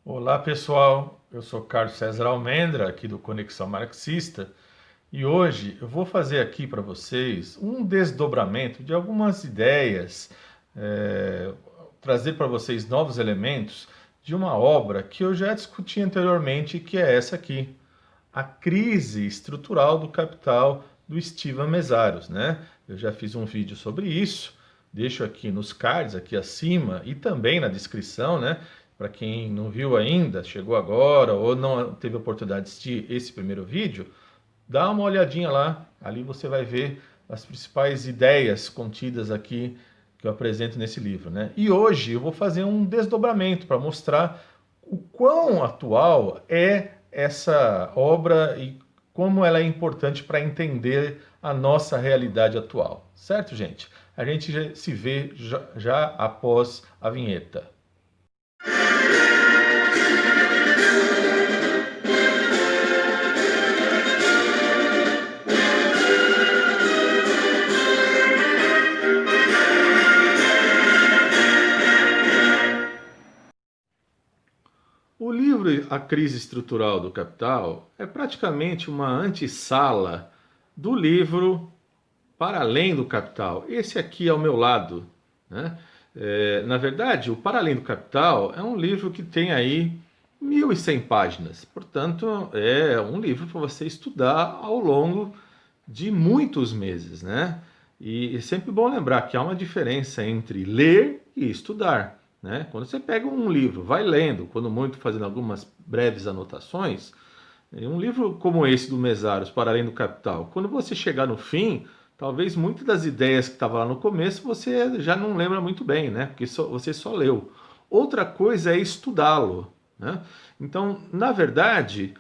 Olá pessoal, eu sou Carlos César Almendra, aqui do Conexão Marxista, e hoje eu vou fazer aqui para vocês um desdobramento de algumas ideias, trazer para vocês novos elementos de uma obra que eu já discuti anteriormente, que é essa aqui, A Crise Estrutural do Capital, do Steven Mesaros, né? Eu já fiz um vídeo sobre isso, deixo aqui nos cards, aqui acima, e também na descrição, né? Para quem não viu ainda, chegou agora ou não teve a oportunidade de assistir esse primeiro vídeo, dá uma olhadinha lá, ali você vai ver as principais ideias contidas aqui que eu apresento nesse livro, né? E hoje eu vou fazer um desdobramento para mostrar o quão atual é essa obra e como ela é importante para entender a nossa realidade atual. Certo, gente? A gente se vê já após a vinheta. O livro A Crise Estrutural do Capital é praticamente uma antessala do livro Para Além do Capital. Esse aqui ao meu lado, né? Na verdade, o Para Além do Capital é um livro que tem aí 1.100 páginas. Portanto, é um livro para você estudar ao longo de muitos meses, né? E é sempre bom lembrar que há uma diferença entre ler e estudar, né? Quando você pega um livro, vai lendo, quando muito fazendo algumas breves anotações, um livro como esse do Mesaros, Para Além do Capital, quando você chegar no fim, talvez muitas das ideias que estavam lá no começo você já não lembra muito bem, né? Porque você só leu. Outra coisa é estudá-lo, né? Então, na verdade,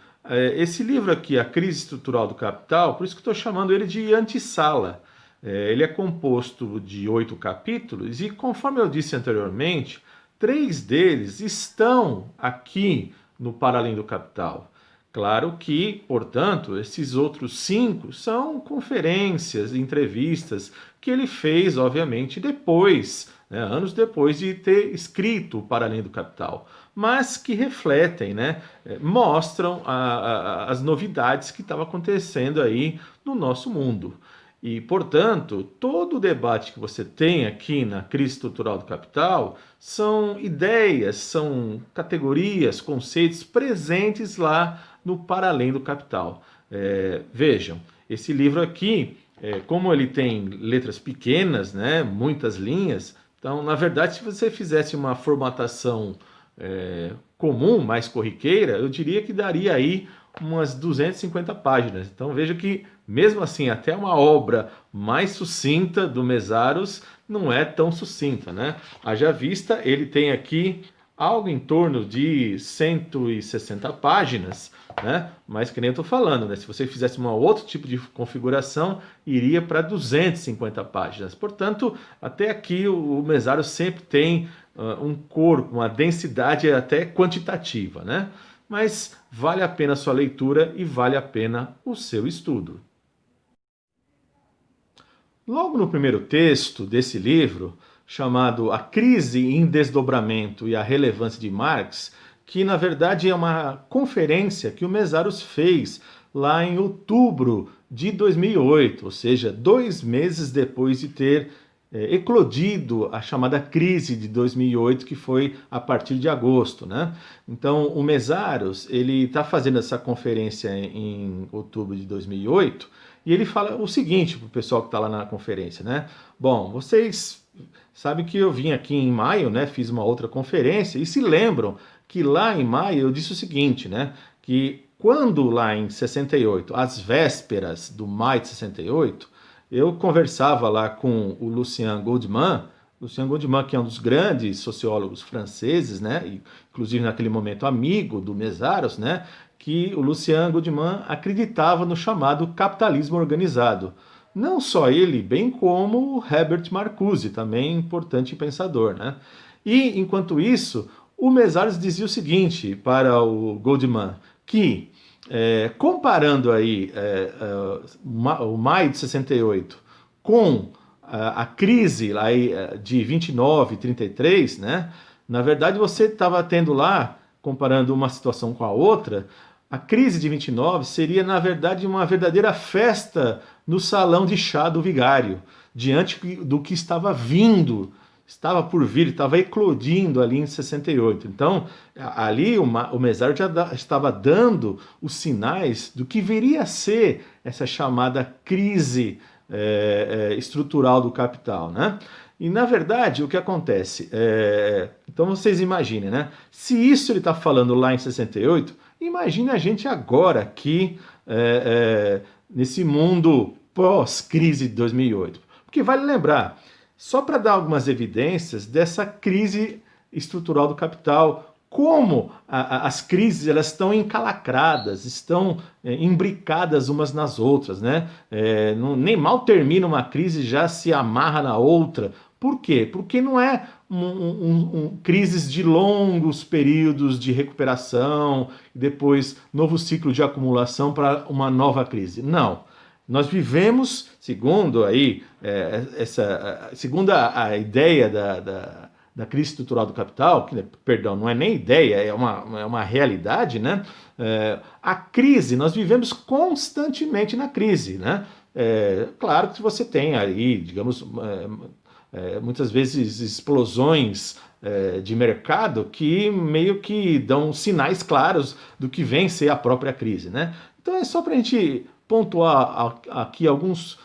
esse livro aqui, A Crise Estrutural do Capital, por isso que estou chamando ele de antessala. Ele é composto de 8 capítulos e, conforme eu disse anteriormente, 3 deles estão aqui no Para Além do Capital. Claro que, portanto, esses outros 5 são conferências, entrevistas que ele fez, obviamente, depois, né, anos depois de ter escrito Para Além do Capital, mas que refletem, né, mostram as novidades que estavam acontecendo aí no nosso mundo. E, portanto, todo o debate que você tem aqui na crise estrutural do capital são ideias, são categorias, conceitos presentes lá no Para Além do Capital. Vejam, esse livro aqui, como ele tem letras pequenas, né, muitas linhas, então, na verdade, se você fizesse uma formatação comum, mais corriqueira, eu diria que daria aí umas 250 páginas. Então veja que, mesmo assim, até uma obra mais sucinta do Mesaros não é tão sucinta, né? Haja vista, ele tem aqui algo em torno de 160 páginas, né? Mas que nem eu estou falando, né? Se você fizesse um outro tipo de configuração, iria para 250 páginas. Portanto, até aqui o Mesaros sempre tem um corpo, uma densidade até quantitativa, né? Mas vale a pena a sua leitura e vale a pena o seu estudo. Logo no primeiro texto desse livro, chamado A Crise em Desdobramento e a Relevância de Marx, que na verdade é uma conferência que o Mesaros fez lá em outubro de 2008, ou seja, 2 meses depois de ter eclodido a chamada crise de 2008, que foi a partir de agosto, né? Então, o Mesaros, ele está fazendo essa conferência em outubro de 2008 e ele fala o seguinte para o pessoal que está lá na conferência, né? Bom, vocês sabem que eu vim aqui em maio, né? Fiz uma outra conferência e se lembram que lá em maio eu disse o seguinte, né? Que quando lá em 68, às vésperas do maio de 68, eu conversava lá com o Lucien Goldman, que é um dos grandes sociólogos franceses, né, e, inclusive naquele momento amigo do Mesaros, né, que o Lucien Goldman acreditava no chamado capitalismo organizado. Não só ele, bem como o Herbert Marcuse, também importante pensador, né? E, enquanto isso, o Mesaros dizia o seguinte para o Goldman, que comparando aí o maio de 68 com a crise aí, de 29 e 33, né? Na verdade, você estava tendo lá comparando uma situação com a outra, a crise de 29 seria, na verdade, uma verdadeira festa no salão de chá do vigário, diante do que estava vindo, estava por vir, estava eclodindo ali em 68. Então, ali o mesário já estava dando os sinais do que viria a ser essa chamada crise estrutural do capital, né? E, na verdade, o que acontece? Então, vocês imaginem, né? Se isso ele está falando lá em 68, imagine a gente agora aqui, nesse mundo pós-crise de 2008. Porque vale lembrar, só para dar algumas evidências dessa crise estrutural do capital, como as crises elas estão encalacradas, estão imbricadas umas nas outras, né? Nem mal termina uma crise, já se amarra na outra. Por quê? Porque não é crises de longos períodos de recuperação, depois novo ciclo de acumulação para uma nova crise. Não. Nós vivemos, segundo segundo a ideia da crise estrutural do capital, que, perdão, não é nem ideia, é uma realidade, né? A crise, nós vivemos constantemente na crise, né? Claro que você tem aí, digamos, muitas vezes explosões de mercado que meio que dão sinais claros do que vem ser a própria crise, né? Então é só para a gente pontuar aqui algumas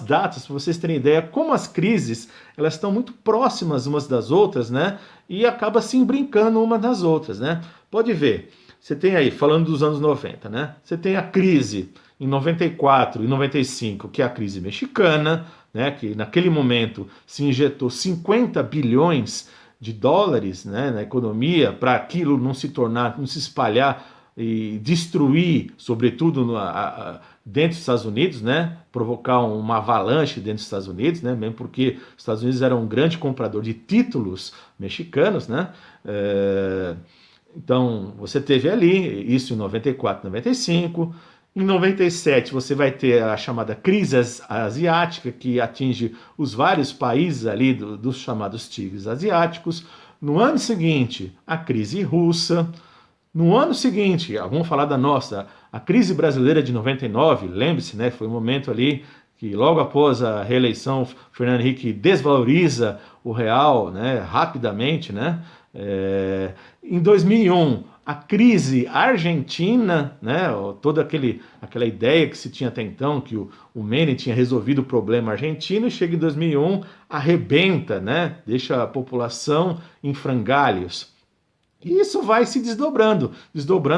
datas para vocês terem ideia como as crises elas estão muito próximas umas das outras, né? E acaba se brincando uma das outras, né? Pode ver, você tem aí, falando dos anos 90, né? Você tem a crise em 94 e 95, que é a crise mexicana, né? Que naquele momento se injetou 50 bilhões de dólares, né, na economia para aquilo não se espalhar e destruir, sobretudo dentro dos Estados Unidos, né, provocar uma avalanche dentro dos Estados Unidos, né, mesmo porque os Estados Unidos eram um grande comprador de títulos mexicanos, né, então você teve ali isso em 94, 95, em 97 você vai ter a chamada crise asiática, que atinge os vários países ali dos chamados tigres asiáticos. No ano seguinte, a crise russa. No ano seguinte, vamos falar da nossa, a crise brasileira de 99, lembre-se, né, foi um momento ali que logo após a reeleição, Fernando Henrique desvaloriza o real, né, rapidamente, né? Em 2001, a crise argentina, né, toda aquela ideia que se tinha até então, que o Menem tinha resolvido o problema argentino, e chega em 2001, arrebenta, né, deixa a população em frangalhos. E isso vai se desdobrando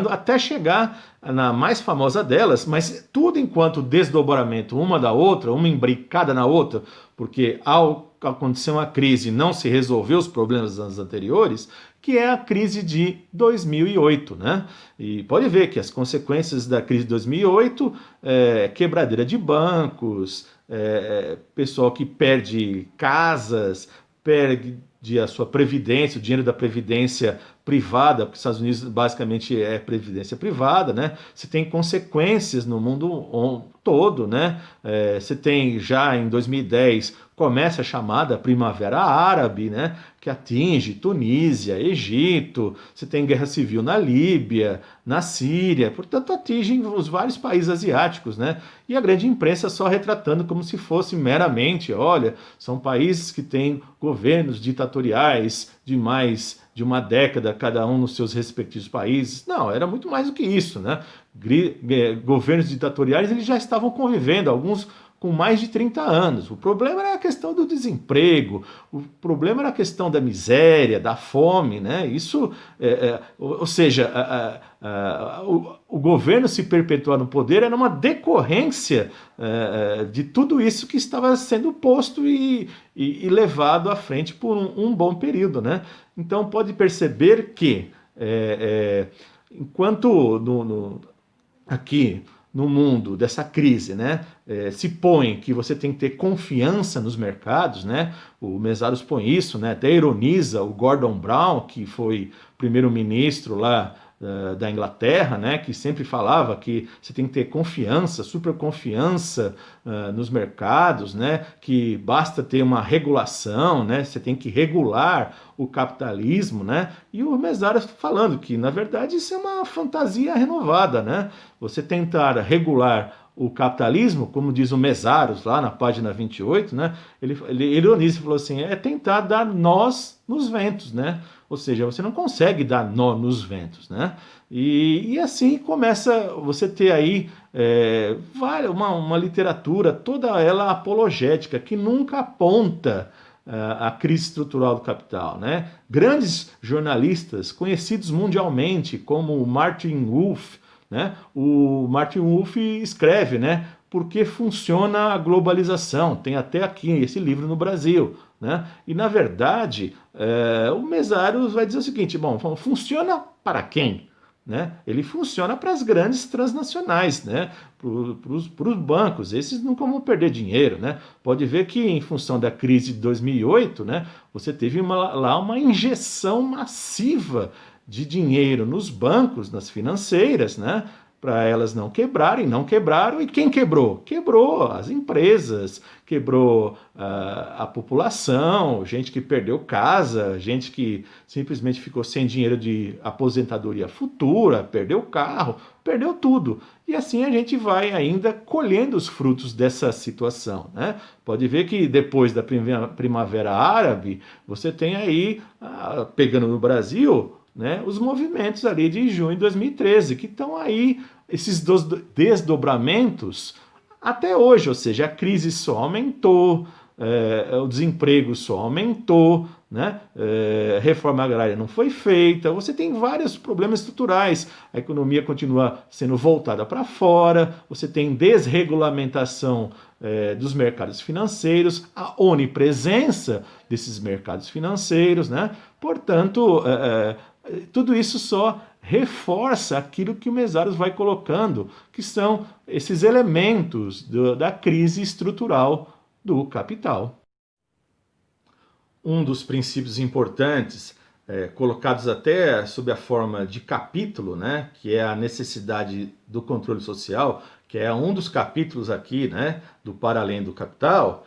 até chegar na mais famosa delas, mas tudo enquanto desdobramento uma da outra, uma imbricada na outra, porque ao acontecer uma crise não se resolveu os problemas dos anos anteriores, que é a crise de 2008, né? E pode ver que as consequências da crise de 2008, quebradeira de bancos, pessoal que perde casas, perde a sua previdência, o dinheiro da previdência privada, porque os Estados Unidos basicamente é previdência privada, né? Você tem consequências no mundo todo, né? Você tem já em 2010 começa a chamada Primavera Árabe, né? Que atinge Tunísia, Egito, você tem guerra civil na Líbia, na Síria, portanto atinge os vários países asiáticos, né? E a grande imprensa só retratando como se fosse meramente, olha, são países que têm governos ditatoriais de mais de uma década, cada um nos seus respectivos países. Não, era muito mais do que isso, né? Governos ditatoriais eles já estavam convivendo, alguns com mais de 30 anos. O problema era a questão do desemprego, o problema era a questão da miséria, da fome, né? Isso, ou seja, o governo se perpetuar no poder era uma decorrência de tudo isso que estava sendo posto e levado à frente por um bom período, né? Então pode perceber que enquanto aqui no mundo dessa crise, né, se põe que você tem que ter confiança nos mercados, né, o Mesaros põe isso, né, até ironiza o Gordon Brown, que foi primeiro-ministro lá da Inglaterra, né, que sempre falava que você tem que ter confiança, super confiança nos mercados, né, que basta ter uma regulação, né, você tem que regular o capitalismo, né, e o Mesaros falando que, na verdade, isso é uma fantasia renovada, né, você tentar regular o capitalismo, como diz o Mesaros lá na página 28, né, ele ironiza e falou assim, é tentar dar nós nos ventos, né, ou seja, você não consegue dar nó nos ventos, né? E assim começa você ter aí uma literatura, toda ela apologética, que nunca aponta a crise estrutural do capital, né? Grandes jornalistas conhecidos mundialmente, como o Martin Wolf, né? O Martin Wolf escreve, né? Por que funciona a globalização? Tem até aqui esse livro no Brasil, né? E na verdade, o Mesaros vai dizer o seguinte: bom, funciona para quem? Né? Ele funciona para as grandes transnacionais, né? Para os bancos, esses nunca vão perder dinheiro. Né? Pode ver que, em função da crise de 2008, né, você teve lá uma injeção massiva de dinheiro nos bancos, nas financeiras, né? Para elas não quebrarem, não quebraram. E quem quebrou? Quebrou as empresas, quebrou a população, gente que perdeu casa, gente que simplesmente ficou sem dinheiro de aposentadoria futura, perdeu carro, perdeu tudo. E assim a gente vai ainda colhendo os frutos dessa situação, né? Pode ver que depois da Primavera Árabe, você tem aí, pegando no Brasil, né, os movimentos ali de junho de 2013, que estão aí, esses desdobramentos até hoje, ou seja, a crise só aumentou, o desemprego só aumentou, né? Reforma agrária não foi feita, você tem vários problemas estruturais, a economia continua sendo voltada para fora, você tem desregulamentação dos mercados financeiros, a onipresença desses mercados financeiros, né? Portanto, tudo isso só reforça aquilo que o Mesaros vai colocando, que são esses elementos da crise estrutural do capital. Um dos princípios importantes, colocados até sob a forma de capítulo, né, que é a necessidade do controle social, que é um dos capítulos aqui, né, do Para Além do Capital,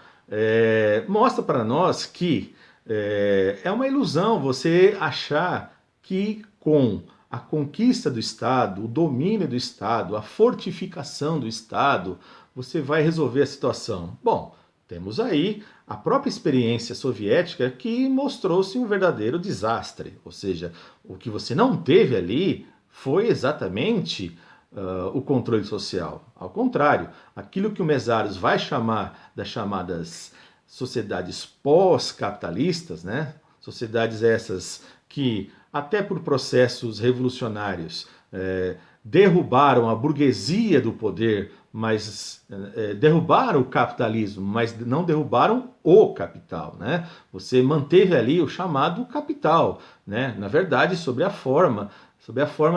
mostra para nós que é uma ilusão você achar que com a conquista do Estado, o domínio do Estado, a fortificação do Estado, você vai resolver a situação. Bom, temos aí a própria experiência soviética que mostrou-se um verdadeiro desastre. Ou seja, o que você não teve ali foi exatamente o controle social. Ao contrário, aquilo que o Mesaros vai chamar das chamadas sociedades pós-capitalistas, né? Sociedades essas que, até por processos revolucionários, derrubaram a burguesia do poder, mas derrubaram o capitalismo, mas não derrubaram o capital, né? Você manteve ali o chamado capital, né? Na verdade, sob a forma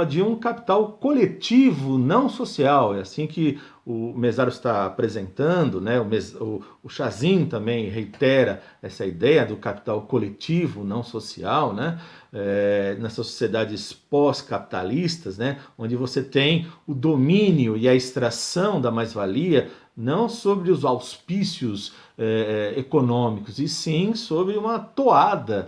de um capital coletivo, não social. É assim que o Mesaros está apresentando, né? O Chazin também reitera essa ideia do capital coletivo, não social, né? Nessas sociedades pós-capitalistas, né? Onde você tem o domínio e a extração da mais-valia não sobre os auspícios econômicos, e sim sobre uma toada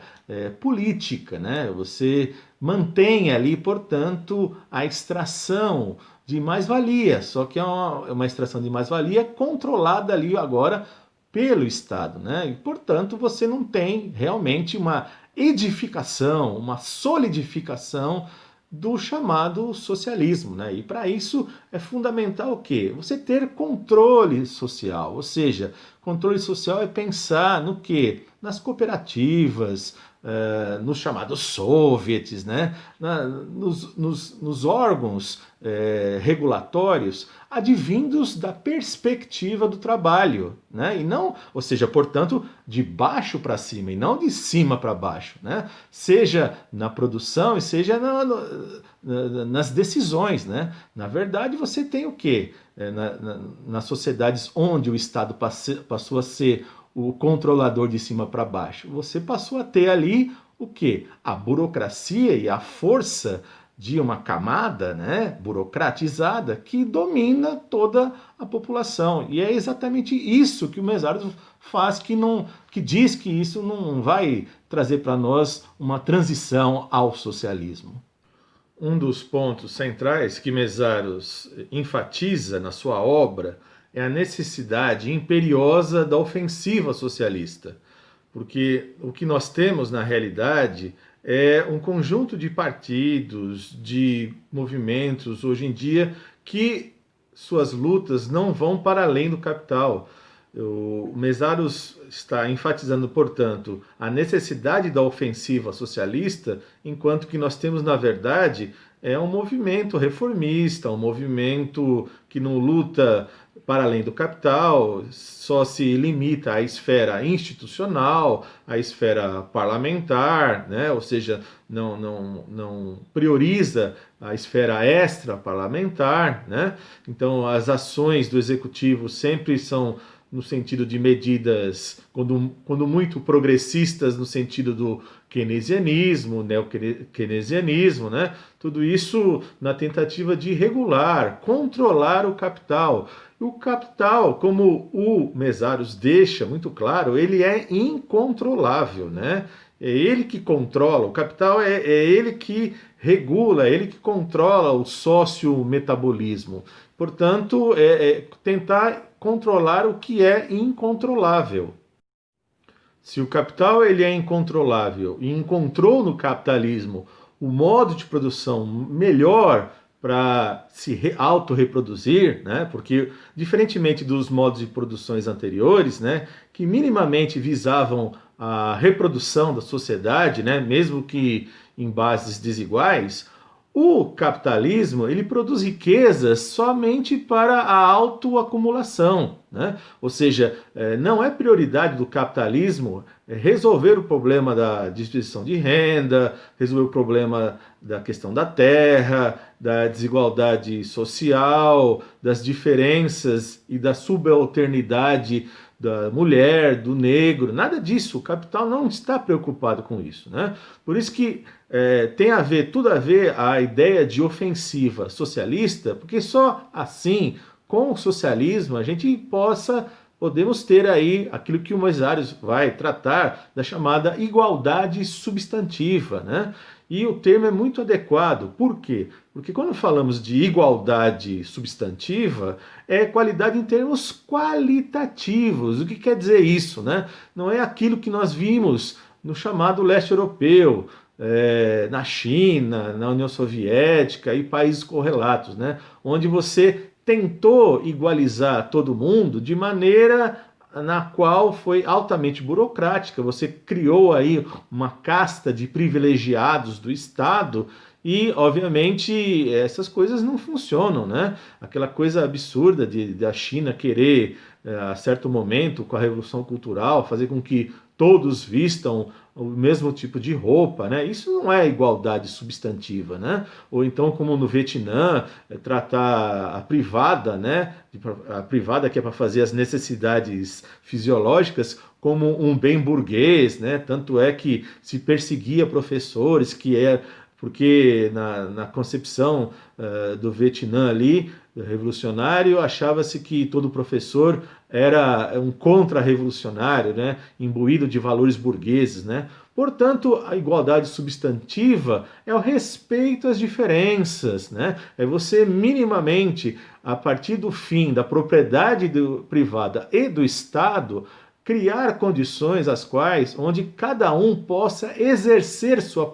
política, né? Você mantém ali, portanto, a extração de mais-valia, só que é uma extração de mais-valia controlada ali agora pelo Estado, né? E, portanto, você não tem realmente uma edificação, uma solidificação do chamado socialismo, né? E para isso é fundamental o quê? Você ter controle social, ou seja, controle social é pensar no quê? Nas cooperativas, nos chamados soviets, né? Nos órgãos regulatórios advindos da perspectiva do trabalho, né? E não, ou seja, portanto, de baixo para cima e não de cima para baixo, né? Seja na produção e seja nas decisões, né? Na verdade, você tem o quê? Nas sociedades onde o Estado passou a ser o controlador de cima para baixo, você passou a ter ali o quê? A burocracia e a força de uma camada, né, burocratizada que domina toda a população. E é exatamente isso que o Mesáros faz, que diz que isso não vai trazer para nós uma transição ao socialismo. Um dos pontos centrais que Mesáros enfatiza na sua obra é a necessidade imperiosa da ofensiva socialista, porque o que nós temos na realidade é um conjunto de partidos, de movimentos hoje em dia que suas lutas não vão para além do capital. O Mesáros está enfatizando, portanto, a necessidade da ofensiva socialista, enquanto que nós temos, na verdade, um movimento reformista, um movimento que não luta para além do capital, só se limita à esfera institucional, à esfera parlamentar, né? Ou seja, não prioriza a esfera extra-parlamentar, né? Então, as ações do executivo sempre são no sentido de medidas, quando muito progressistas, no sentido do keynesianismo, neo-keynesianismo, né? Tudo isso na tentativa de regular, controlar o capital. O capital, como o Mesáros deixa muito claro, ele é incontrolável, né? É ele que controla, o capital é ele que regula, é ele que controla o sócio-metabolismo. Portanto, tentar controlar o que é incontrolável. Se o capital ele é incontrolável e encontrou no capitalismo o modo de produção melhor para se autorreproduzir, né? Porque diferentemente dos modos de produções anteriores, né, que minimamente visavam a reprodução da sociedade, né, mesmo que em bases desiguais, o capitalismo ele produz riquezas somente para a autoacumulação, né? Ou seja, não é prioridade do capitalismo resolver o problema da distribuição de renda, resolver o problema da questão da terra, da desigualdade social, das diferenças e da subalternidade da mulher, do negro, nada disso. O capital não está preocupado com isso, né? Por isso que tem tudo a ver a ideia de ofensiva socialista, porque só assim, com o socialismo, a gente podemos ter aí aquilo que o Mesáros vai tratar da chamada igualdade substantiva, né? E o termo é muito adequado. Por quê? Porque quando falamos de igualdade substantiva, é qualidade em termos qualitativos. O que quer dizer isso, né? Não é aquilo que nós vimos no chamado leste europeu, na China, na União Soviética e países correlatos, né? Onde você tentou igualizar todo mundo de maneira na qual foi altamente burocrática. Você criou aí uma casta de privilegiados do Estado e, obviamente, essas coisas não funcionam, né? Aquela coisa absurda da China querer, a certo momento, com a Revolução Cultural, fazer com que todos vistam o mesmo tipo de roupa, né? Isso não é igualdade substantiva, né? Ou então, como no Vietnã, tratar a privada, né? A privada que é para fazer as necessidades fisiológicas como um bem burguês, né? Tanto é que se perseguia professores porque na concepção do Vietnã ali, revolucionário, achava-se que todo professor era um contra-revolucionário, né? Imbuído de valores burgueses, né? Portanto, a igualdade substantiva é o respeito às diferenças, né? É você minimamente, a partir do fim da propriedade privada e do Estado, criar condições onde cada um possa exercer sua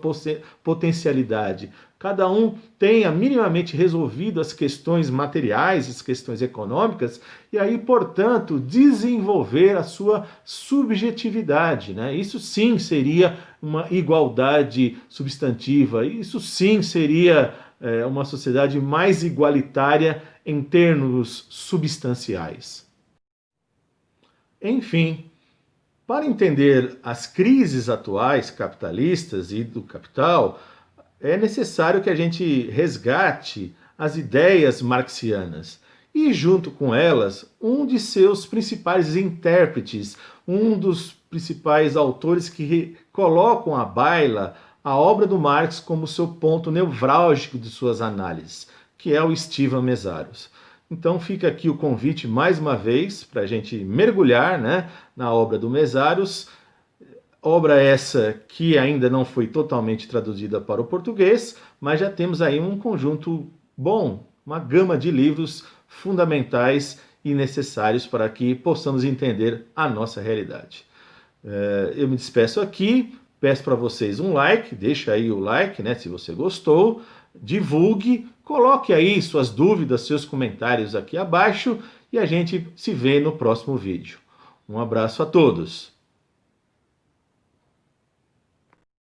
potencialidade, cada um tenha minimamente resolvido as questões materiais, as questões econômicas, e aí, portanto, desenvolver a sua subjetividade, né? Isso sim seria uma igualdade substantiva, isso sim seria uma sociedade mais igualitária em termos substanciais. Enfim, para entender as crises atuais capitalistas e do capital, é necessário que a gente resgate as ideias marxianas e, junto com elas, um de seus principais intérpretes, um dos principais autores que colocam à baila a obra do Marx como seu ponto nevrálgico de suas análises, que é o Estevam Meszaros. Então fica aqui o convite mais uma vez para a gente mergulhar, né, na obra do Meszaros, obra essa que ainda não foi totalmente traduzida para o português, mas já temos aí um conjunto bom, uma gama de livros fundamentais e necessários para que possamos entender a nossa realidade. Eu me despeço aqui, peço para vocês um like, deixa aí o like, né, se você gostou, divulgue, coloque aí suas dúvidas, seus comentários aqui abaixo e a gente se vê no próximo vídeo. Um abraço a todos!